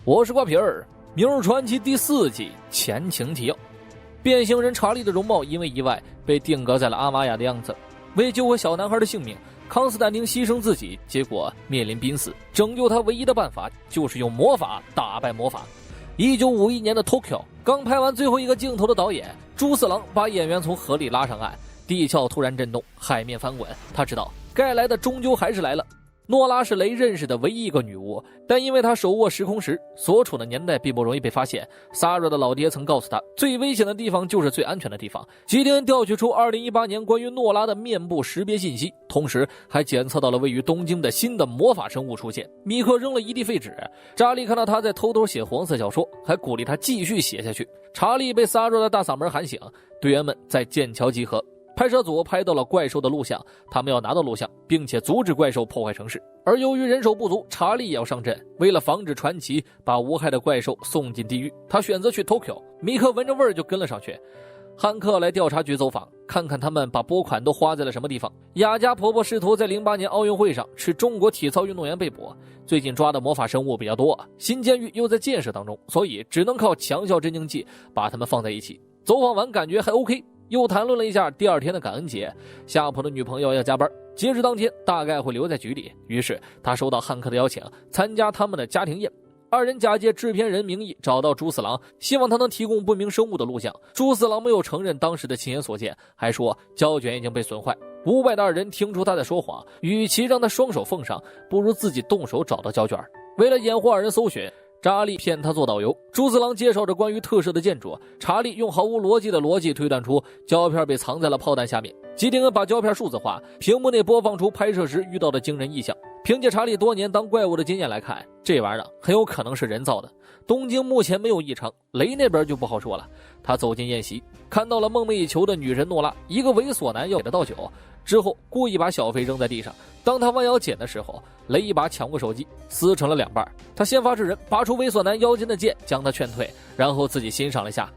我是瓜皮儿，《明日传奇》第4季前情提要：变形人查理的容貌因为意外被定格在了阿玛亚的样子。为救回小男孩的性命，康斯坦丁牺牲自己，结果面临濒死。拯救他唯一的办法就是用魔法打败魔法。1951年的 Tokyo， 刚拍完最后一个镜头的导演朱四郎把演员从河里拉上岸，地壳突然震动，海面翻滚。他知道该来的终究还是来了。诺拉是雷认识的唯一一个女巫，但因为她手握时空石，所处的年代并不容易被发现。萨若的老爹曾告诉她，最危险的地方就是最安全的地方。吉丁恩调取出2018年关于诺拉的面部识别信息，同时还检测到了位于东京的新的魔法生物出现。米克扔了一地废纸，查理看到他在偷偷写黄色小说，还鼓励他继续写下去。查理被萨若的大嗓门喊醒，队员们在剑桥集合。拍摄组拍到了怪兽的录像，他们要拿到录像，并且阻止怪兽破坏城市。而由于人手不足，查理也要上阵。为了防止传奇把无害的怪兽送进地狱，他选择去 Tokyo。米克闻着味儿就跟了上去。汉克来调查局走访，看看他们把拨款都花在了什么地方。雅加婆婆试图在08年奥运会上使中国体操运动员被捕。最近抓的魔法生物比较多，新监狱又在建设当中，所以只能靠强效镇静剂把他们放在一起。走访完感觉还 OK。又谈论了一下第2天的感恩节，夏普的女朋友要加班，截止当天大概会留在局里。于是他收到汉克的邀请，参加他们的家庭宴。2人假借制片人名义找到朱四郎，希望他能提供不明生物的录像。朱四郎没有承认当时的亲眼所见，还说胶卷已经被损坏。无外的2人听出他在说谎，与其让他双手奉上，不如自己动手找到胶卷。为了掩护2人搜寻，查理骗他做导游，朱四郎介绍着关于特摄的建筑，查理用毫无逻辑的逻辑推断出胶片被藏在了炮弹下面。吉丁恩把胶片数字化，屏幕内播放出拍摄时遇到的惊人异象。凭借查理多年当怪物的经验来看，这玩意儿很有可能是人造的。东京目前没有异常，雷那边就不好说了。他走进宴席，看到了梦寐以求的女人诺拉，一个猥琐男要给他倒酒，之后故意把小费扔在地上。当他弯腰捡的时候，雷一把抢过手机，撕成了2半。他先发制人，拔出猥琐男腰间的剑，将他劝退，然后自己欣赏了一下，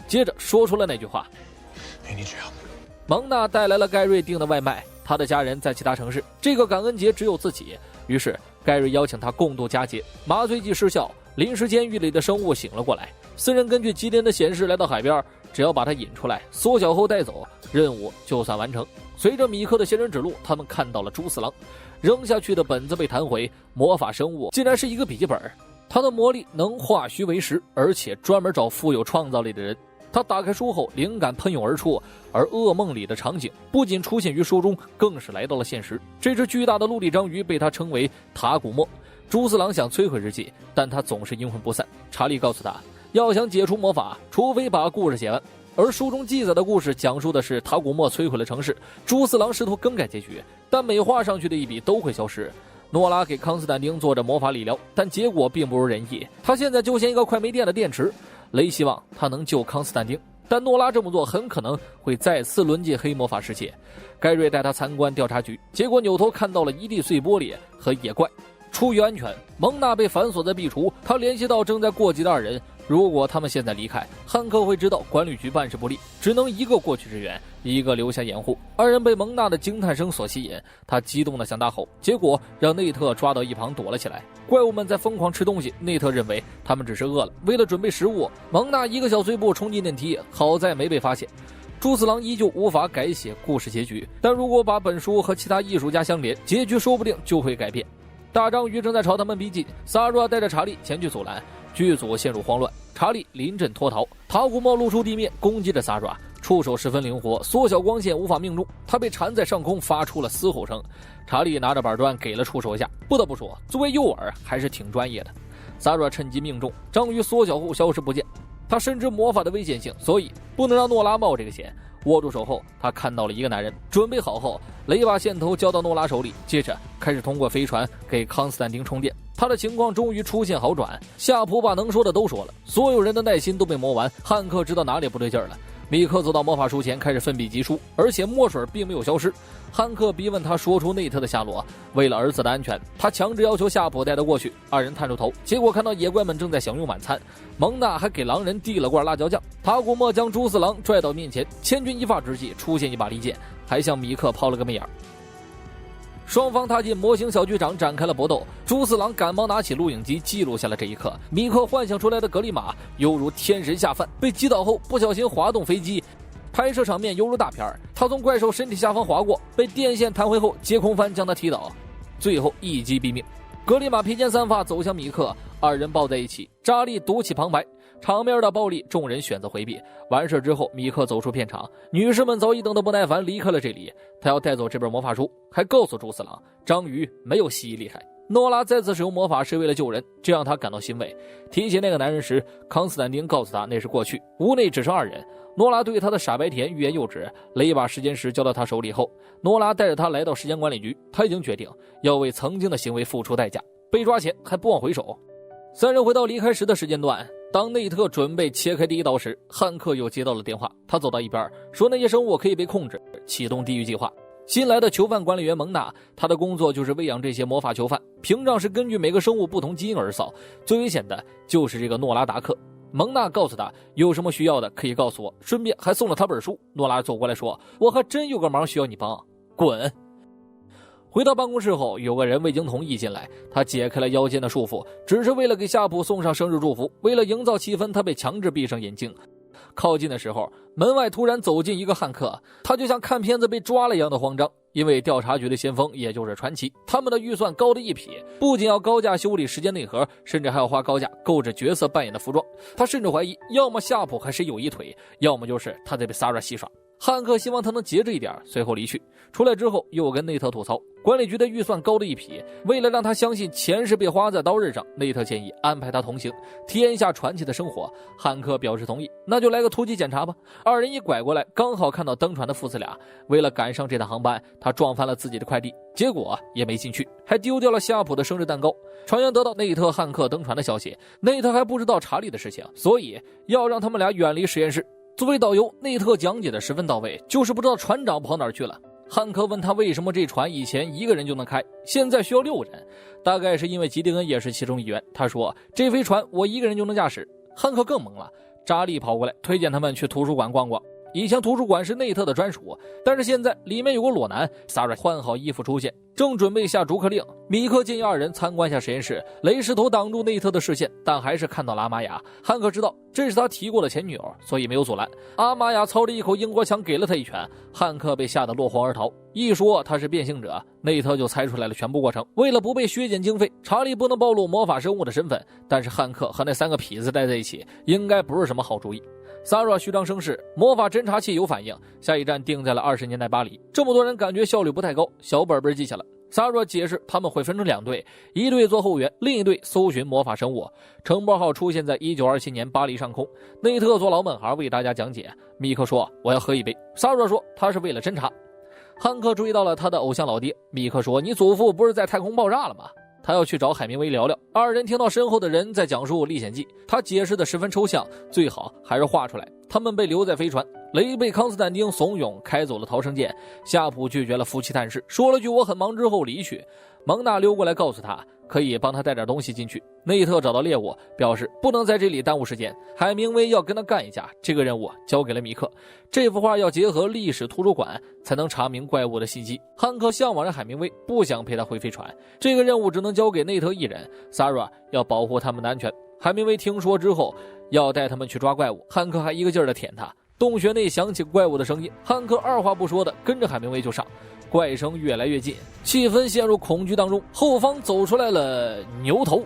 接着说出了那句话：蒙娜带来了盖瑞订的外卖，他的家人在其他城市，这个感恩节只有自己。于是盖瑞邀请他共度佳节，麻醉剂失效，临时监狱里的生物醒了过来。4人根据吉林的显示来到海边，只要把他引出来，缩小后带走，任务就算完成。随着米克的仙人指路，他们看到了朱四郎扔下去的本子被弹回，魔法生物竟然是一个笔记本，他的魔力能化虚为实，而且专门找富有创造力的人。他打开书后，灵感喷涌而出，而噩梦里的场景不仅出现于书中，更是来到了现实。这只巨大的陆地章鱼被他称为塔古莫。朱四郎想摧毁日记，但他总是阴魂不散。查理告诉他，要想解除魔法，除非把故事写完。而书中记载的故事讲述的是塔古莫摧毁了城市，朱四郎试图更改结局，但每画上去的一笔都会消失。诺拉给康斯坦丁做着魔法理疗，但结果并不如人意。他现在就像一个快没电的电池。雷希望他能救康斯坦丁，但诺拉这么做很可能会再次沦进黑魔法世界。盖瑞带他参观调查局，结果扭头看到了一地碎玻璃和野怪。出于安全，蒙娜被反锁在壁橱，他联系到正在过激的2人，如果他们现在离开，汉克会知道管理局办事不力，只能一个过去支援，一个留下掩护。2人被蒙娜的惊叹声所吸引，他激动地想大吼，结果让内特抓到一旁躲了起来。怪物们在疯狂吃东西，内特认为他们只是饿了，为了准备食物，蒙娜一个小碎步冲进电梯，好在没被发现。朱四郎依旧无法改写故事结局，但如果把本书和其他艺术家相连，结局说不定就会改变。大章鱼正在朝他们逼近，萨若带着查理前去阻拦，剧组陷入慌乱，查理临阵脱逃，塔古莫露出地面攻击着萨若，触手十分灵活，缩小光线无法命中，他被缠在上空发出了嘶吼声。查理拿着板砖给了触手一下，不得不说作为诱饵还是挺专业的。萨若趁机命中，章鱼缩小后消失不见。他深知魔法的危险性，所以不能让诺拉冒这个险。握住手后，他看到了一个男人，准备好后，雷把线头交到诺拉手里，接着开始通过飞船给康斯坦丁充电。他的情况终于出现好转，夏普把能说的都说了，所有人的耐心都被磨完。汉克知道哪里不对劲了，米克走到魔法书前开始奋笔疾书，而且墨水并没有消失。汉克逼问他说出内特的下落，为了儿子的安全，他强制要求夏普带他过去。2人探出头，结果看到野怪们正在享用晚餐，蒙娜还给狼人递了罐辣椒酱。塔古莫将朱四郎拽到面前，千钧一发之际出现一把利剑，还向米克抛了个媚眼。双方踏进模型小剧场展开了搏斗。朱四郎赶忙拿起录影机记录下了这一刻。米克幻想出来的格里玛犹如天神下凡，被击倒后不小心滑动飞机，拍摄场面犹如大片。他从怪兽身体下方滑过，被电线弹回后接空翻将他踢倒，最后一击毙命。格里玛披肩散发走向米克，二人抱在一起，扎利赌起旁白，场面的暴力众人选择回避。完事之后，米克走出片场，女士们早已等得不耐烦离开了这里。他要带走这本魔法书，还告诉朱四郎章鱼没有蜥蜴厉害。诺拉再次使用魔法是为了救人，这让他感到欣慰。提起那个男人时，康斯坦丁告诉他那是过去，屋内只剩2人。诺拉对他的傻白甜欲言又止，雷把时间石交到他手里后，诺拉带着他来到时间管理局。他已经决定要为曾经的行为付出代价，被抓前还不忘回首。3人回到离开时的时间段，当内特准备切开第一刀时，汉克又接到了电话。他走到一边说，那些生物可以被控制，启动地狱计划。新来的囚犯管理员蒙娜，他的工作就是喂养这些魔法囚犯，屏障是根据每个生物不同基因而扫，最危险的就是这个诺拉达克。蒙娜告诉他有什么需要的可以告诉我，顺便还送了他本书。诺拉走过来说，我还真有个忙需要你帮，滚。回到办公室后，有个人未经同意进来，他解开了腰间的束缚，只是为了给夏普送上生日祝福。为了营造气氛，他被强制闭上眼睛。靠近的时候，门外突然走进一个汉克，他就像看片子被抓了一样的慌张。因为调查局的先锋也就是传奇，他们的预算高的一匹，不仅要高价修理时间内核，甚至还要花高价购置角色扮演的服装。他甚至怀疑，要么夏普还谁有一腿，要么就是他在被萨拉戏耍。汉克希望他能节制一点，随后离去。出来之后又跟内特吐槽，管理局的预算高的一匹，为了让他相信钱是被花在刀刃上，内特建议安排他同行，体验一下传奇的生活。汉克表示同意，那就来个突击检查吧。二人一拐过来，刚好看到登船的父子俩。为了赶上这趟航班，他撞翻了自己的快递，结果也没进去，还丢掉了夏普的生日蛋糕。船员得到内特汉克登船的消息，内特还不知道查理的事情，所以要让他们俩远离实验室。作为导游，内特讲解的十分到位，就是不知道船长跑哪儿去了。汉克问他为什么这船以前1个人就能开，现在需要6人，大概是因为吉迪恩也是其中一员。他说这飞船我1个人就能驾驶。汉克更懵了，扎利跑过来推荐他们去图书馆逛逛。以前图书馆是内特的专属，但是现在里面有个裸男。萨瑞换好衣服出现，正准备下逐客令，米克建议2人参观下实验室。雷石头挡住内特的视线，但还是看到了阿玛雅。汉克知道这是他提过的前女友，所以没有阻拦。阿玛雅操着一口英国腔给了他一拳，汉克被吓得落荒而逃。一说他是变性者，内特就猜出来了全部过程。为了不被削减经费，查理不能暴露魔法生物的身份，但是汉克和那3个痞子待在一起，应该不是什么好主意。萨拉虚张声势，魔法侦察器有反应，下一站定在了20年代巴黎。这么多人感觉效率不太高，小本本记下了。萨拉解释他们会分成2队，一队做后援，另一队搜寻魔法生物。城堡号出现在1927年巴黎上空。内特做老本行为大家讲解。米克说我要喝一杯，萨拉说他是为了侦察。汉克注意到了他的偶像老爹，米克说你祖父不是在太空爆炸了吗？他要去找海明威聊聊。2人听到身后的人在讲述历险记，他解释的十分抽象，最好还是画出来。他们被留在飞船，雷被康斯坦丁怂恿开走了逃生剑，夏普拒绝了夫妻探视，说了句我很忙之后离去。蒙娜溜过来告诉他可以帮他带点东西进去。内特找到猎物，表示不能在这里耽误时间，海明威要跟他干一架，这个任务交给了米克。这幅画要结合历史图书馆才能查明怪物的信息。汉克向往着海明威，不想陪他回飞船，这个任务只能交给内特一人。萨拉要保护他们的安全。海明威听说之后要带他们去抓怪物，汉克还一个劲儿地舔他。洞穴内响起怪物的声音，汉克二话不说的跟着海明威就上。怪声越来越近，气氛陷入恐惧当中。后方走出来了牛头，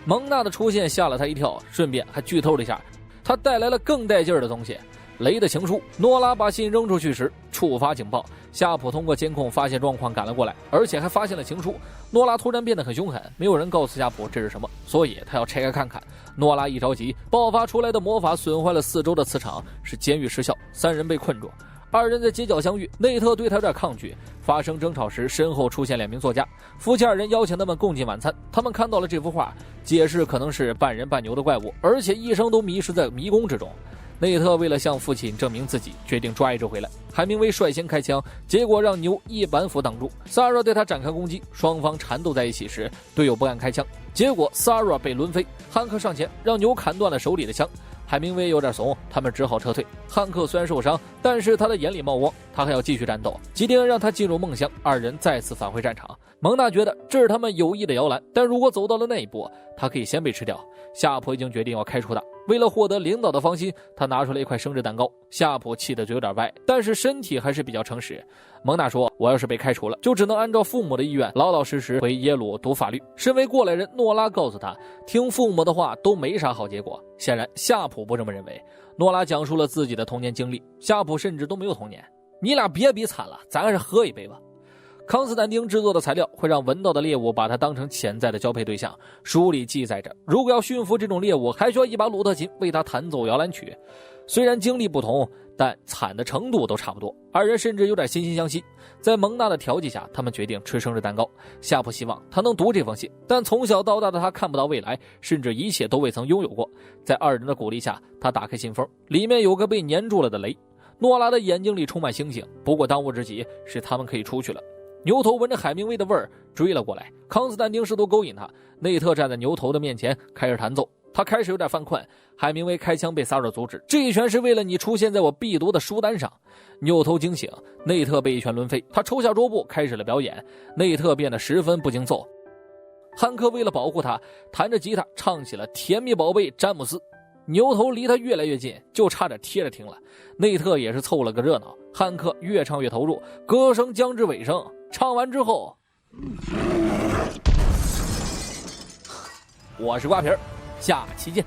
蒙娜的出现吓了他一跳，顺便还剧透了一下，他带来了更带劲儿的东西，雷的情书。诺拉把信扔出去时触发警报，夏普通过监控发现状况赶了过来，而且还发现了情书。诺拉突然变得很凶狠，没有人告诉夏普这是什么，所以他要拆开看看。诺拉一着急，爆发出来的魔法损坏了四周的磁场，使监狱失效，3人被困住。2人在街角相遇，内特对他有点抗拒。发生争吵时，身后出现2名作家，夫妻2人邀请他们共进晚餐。他们看到了这幅画，解释可能是半人半牛的怪物，而且一生都迷失在迷宫之中。内特为了向父亲证明自己，决定抓一只回来。海明威率先开枪，结果让牛一板斧挡住。萨拉对他展开攻击，双方缠斗在一起时，队友不敢开枪，结果萨拉被抡飞。汉克上前让牛砍断了手里的枪，海明威有点怂，他们只好撤退。汉克虽然受伤，但是他的眼里冒光，他还要继续战斗。基丁让他进入梦乡，二人再次返回战场。蒙娜觉得这是他们友谊的摇篮，但如果走到了那一步，他可以先被吃掉。夏普已经决定要开除他，为了获得领导的芳心，他拿出了一块生日蛋糕。夏普气得就有点歪，但是身体还是比较诚实。蒙娜说，我要是被开除了，就只能按照父母的意愿老老实实回耶鲁读法律。身为过来人，诺拉告诉他，听父母的话都没啥好结果。显然夏普不这么认为。诺拉讲述了自己的童年经历，夏普甚至都没有童年。你俩别比惨了，咱还是喝一杯吧。康斯坦丁制作的材料会让闻到的猎物把它当成潜在的交配对象。书里记载着，如果要驯服这种猎物，还需要一把鲁特琴为它弹奏摇篮曲。虽然经历不同，但惨的程度都差不多。二人甚至有点惺惺相惜。在蒙娜的调剂下，他们决定吃生日蛋糕。夏普希望他能读这封信，但从小到大的他看不到未来，甚至一切都未曾拥有过。在二人的鼓励下，他打开信封，里面有个被粘住了的雷。诺拉的眼睛里充满星星，不过当务之急是他们可以出去了。牛头闻着海明威的味儿追了过来，康斯坦丁试图勾引他，内特站在牛头的面前开始弹奏。他开始有点犯困，海明威开枪被萨尔阻止，这一拳是为了你出现在我必读的书单上。牛头惊醒，内特被一拳抡飞，他抽下桌布开始了表演，内特变得十分不经奏。汉克为了保护他，弹着吉他唱起了甜蜜宝贝詹姆斯。牛头离他越来越近，就差点贴着听了。内特也是凑了个热闹，汉克越唱越投入，歌声将至尾声。唱完之后，我是瓜皮儿，下期见。